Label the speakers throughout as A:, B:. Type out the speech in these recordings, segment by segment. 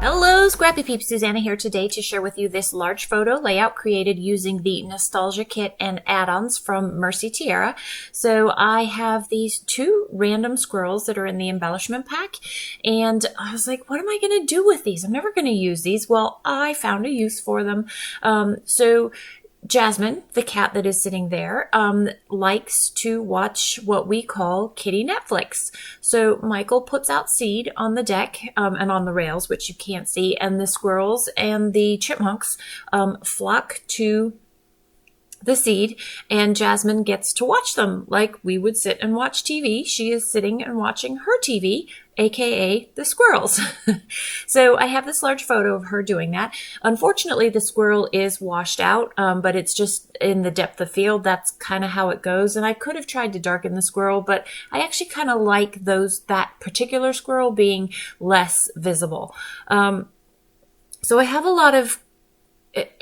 A: Hello, Scrappy Peeps. Suzanna here today to share with you this large photo layout created using the Nostalgia Kit and add-ons from Tiara. So I have these two random squirrels that are in the embellishment pack, and I was like, what am I going to do with these? I'm never going to use these. Well, I found a use for them. So Jasmine, the cat that is sitting there, likes to watch what we call kitty Netflix. So Michael puts out seed on the deck and on the rails, which you can't see, and the squirrels and the chipmunks flock to the seed, and Jasmine gets to watch them like we would sit and watch TV. She is sitting and watching her TV, aka the squirrels. So I have this large photo of her doing that. Unfortunately, the squirrel is washed out, but it's just in the depth of field. That's kind of how it goes. And I could have tried to darken the squirrel, but I actually kind of like that particular squirrel being less visible. So I have a lot of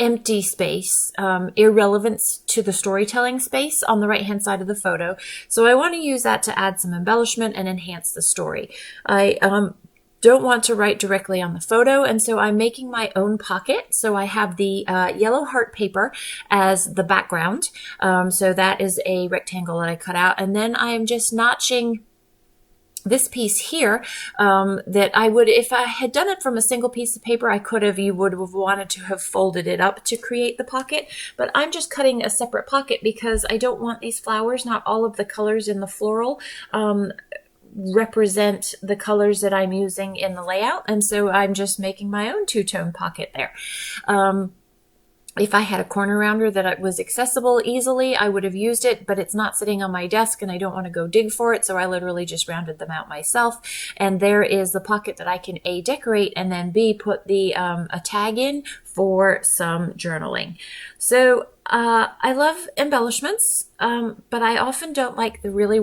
A: empty space, irrelevance to the storytelling space on the right hand side of the photo. So I want to use that to add some embellishment and enhance the story. I don't want to write directly on the photo, and so I'm making my own pocket. So I have the yellow heart paper as the background. So that is a rectangle that I cut out, and then I am just notching this piece here that I would, if I had done it from a single piece of paper, you would have wanted to have folded it up to create the pocket, but I'm just cutting a separate pocket because I don't want these flowers, not all of the colors in the floral represent the colors that I'm using in the layout, and so I'm just making my own two-tone pocket there. If I had a corner rounder that was accessible easily, I would have used it, but it's not sitting on my desk and I don't want to go dig for it, so I literally just rounded them out myself. And there is the pocket that I can A, decorate, and then B, put the a tag in for some journaling. So I love embellishments, but I often don't like the really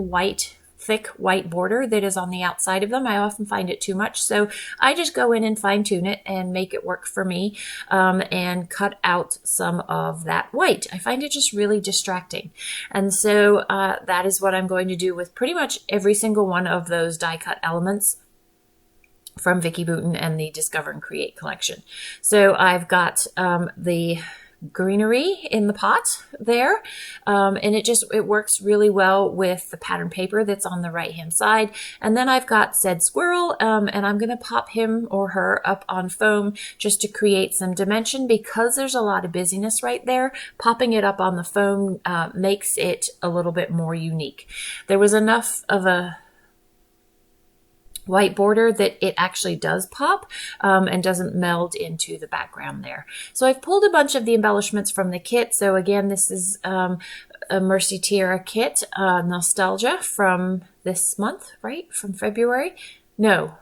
A: thick white border that is on the outside of them. I often find it too much, so I just go in and fine tune it and make it work for me, and cut out some of that white. I find it just really distracting, and so that is what I'm going to do with pretty much every single one of those die cut elements from Vicki Boutin and the Discover and Create collection. So I've got the greenery in the pot there, and it works really well with the pattern paper that's on the right hand side. And then I've got said squirrel, and I'm going to pop him or her up on foam just to create some dimension, because there's a lot of busyness right there. Popping it up on the foam makes it a little bit more unique. There was enough of a white border that it actually does pop and doesn't meld into the background there. So I've pulled a bunch of the embellishments from the kit. So again, this is a Tiara kit, Nostalgia from this month, right? From February? No.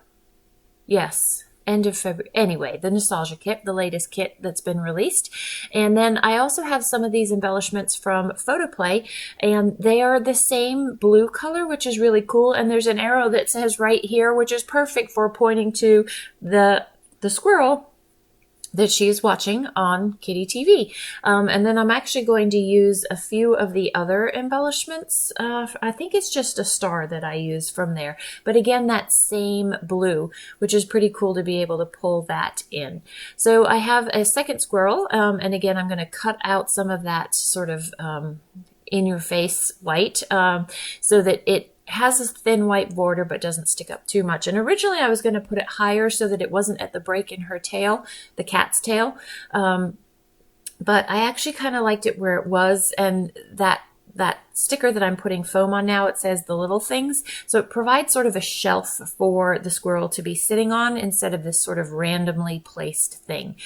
A: Yes. End of February. Anyway, the Nostalgia kit, the latest kit that's been released. And then I also have some of these embellishments from PhotoPlay, and they are the same blue color, which is really cool. And there's an arrow that says right here, which is perfect for pointing to the squirrel that she is watching on Kitty TV. And then I'm actually going to use a few of the other embellishments. I think it's just a star that I use from there. But again, that same blue, which is pretty cool to be able to pull that in. So I have a second squirrel, and again, I'm going to cut out some of that sort of in-your-face white so that it has a thin white border but doesn't stick up too much. And originally I was going to put it higher so that it wasn't at the break in her tail, the cat's tail. But I actually kind of liked it where it was, and that sticker that I'm putting foam on now, it says the little things. So it provides sort of a shelf for the squirrel to be sitting on instead of this sort of randomly placed thing.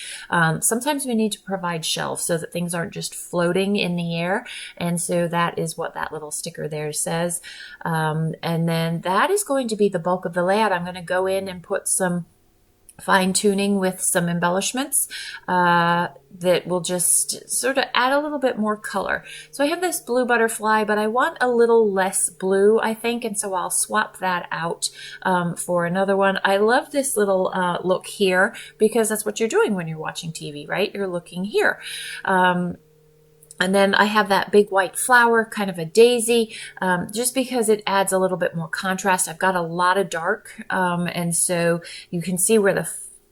A: Sometimes we need to provide shelves so that things aren't just floating in the air. And so that is what that little sticker there says. And then that is going to be the bulk of the layout. I'm going to go in and put some fine-tuning with some embellishments that will just sort of add a little bit more color. So I have this blue butterfly, but I want a little less blue, I think, and so I'll swap that out for another one. I love this little look here because that's what you're doing when you're watching TV, right? You're looking here. And then I have that big white flower, kind of a daisy, just because it adds a little bit more contrast. I've got a lot of dark, and so you can see where the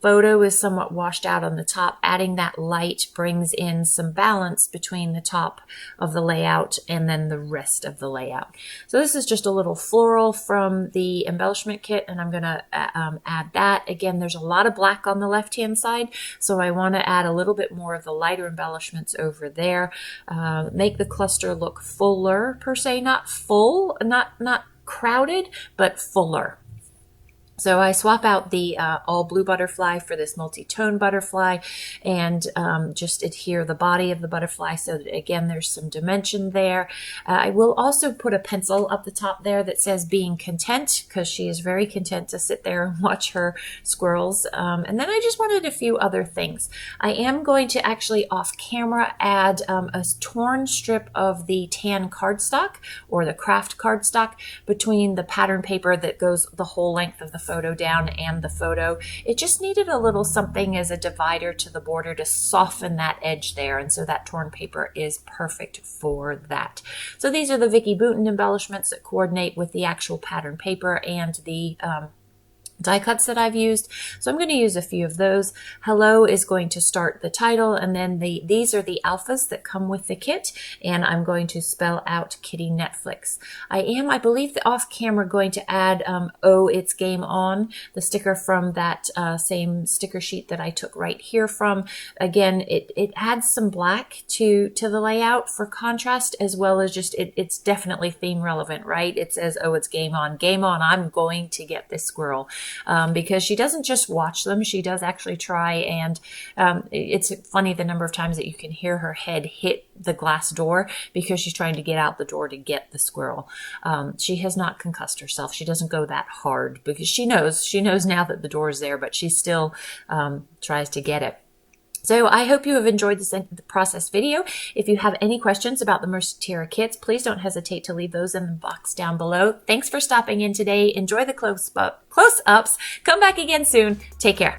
A: photo is somewhat washed out on the top. Adding that light brings in some balance between the top of the layout and then the rest of the layout. So this is just a little floral from the embellishment kit, and I'm going to add that. Again, there's a lot of black on the left-hand side, so I want to add a little bit more of the lighter embellishments over there. Make the cluster look fuller per se, not full, not crowded, but fuller. So I swap out the all blue butterfly for this multi-tone butterfly, and just adhere the body of the butterfly so that, again, there's some dimension there. I will also put a pencil up the top there that says being content, because she is very content to sit there and watch her squirrels. And then I just wanted a few other things. I am going to actually off camera add a torn strip of the tan cardstock or the craft cardstock between the pattern paper that goes the whole length of the photo down and the photo. It just needed a little something as a divider to the border to soften that edge there, and so that torn paper is perfect for that. So these are the Vicki Boutin embellishments that coordinate with the actual pattern paper and the die cuts that I've used. So I'm going to use a few of those. Hello is going to start the title, and then these are the alphas that come with the kit, and I'm going to spell out Kitty Netflix. I believe, off camera going to add Oh, It's Game On, the sticker from that same sticker sheet that I took right here from. Again, it adds some black to the layout for contrast, as well as just it's definitely theme relevant, right? It says, oh, it's game on, I'm going to get this squirrel. Because she doesn't just watch them, she does actually try, and it's funny the number of times that you can hear her head hit the glass door because she's trying to get out the door to get the squirrel. She has not concussed herself. She doesn't go that hard because she knows now that the door is there, but she still tries to get it. So I hope you have enjoyed this process video. If you have any questions about the Mercy Tiara kits, please don't hesitate to leave those in the box down below. Thanks for stopping in today. Enjoy the close-ups. Come back again soon. Take care.